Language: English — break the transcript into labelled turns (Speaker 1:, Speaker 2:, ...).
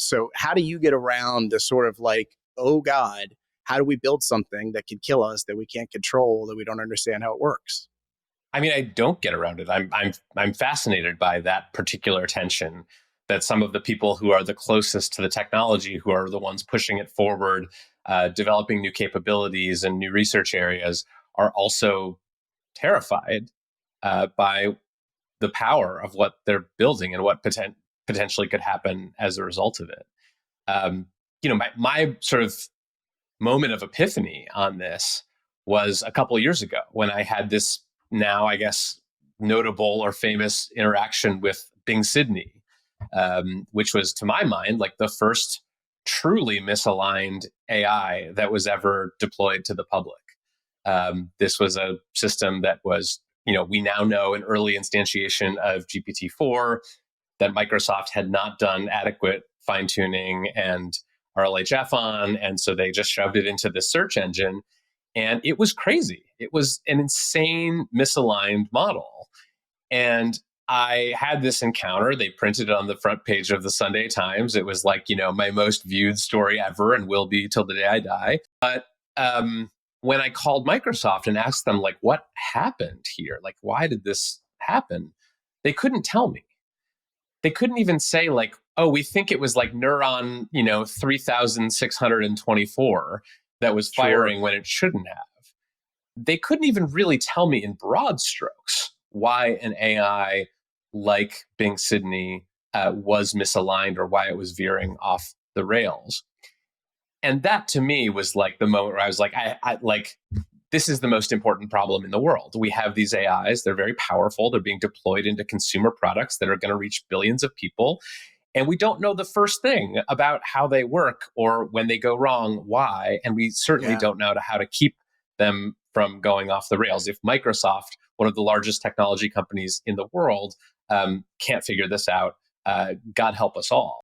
Speaker 1: So how do you get around the sort of like, oh God, how do we build something that could kill us that we can't control, that we don't understand how it works?
Speaker 2: I mean, I don't get around it. I'm fascinated by that particular tension that some of the people who are the closest to the technology, who are the ones pushing it forward, developing new capabilities and new research areas, are also terrified by the power of what they're building and what potentially could happen as a result of it. Um, my sort of moment of epiphany on this was a couple of years ago when I had this now, I guess, notable or famous interaction with Bing Sydney, which was, to my mind, like the first truly misaligned AI that was ever deployed to the public. This was a system that was, we now know an early instantiation of GPT-4 that Microsoft had not done adequate fine tuning and RLHF on. And so they just shoved it into the search engine. And it was crazy. It was an insane misaligned model. And I had this encounter. They printed it on the front page of the Sunday Times. It was like, my most viewed story ever and will be till the day I die. But when I called Microsoft and asked them, like, what happened here? Like, why did this happen? They couldn't tell me. They couldn't even say, like, oh, we think it was like neuron, 3624 that was firing when it shouldn't have. They couldn't even really tell me in broad strokes why an AI like Bing Sydney was misaligned or why it was veering off the rails. And that to me was like the moment where I was like, I like, this is the most important problem in the world. We have these AIs, they're very powerful, they're being deployed into consumer products that are going to reach billions of people. And we don't know the first thing about how they work or when they go wrong, why. And we certainly don't know how to keep them from going off the rails. If Microsoft, one of the largest technology companies in the world, can't figure this out, God help us all.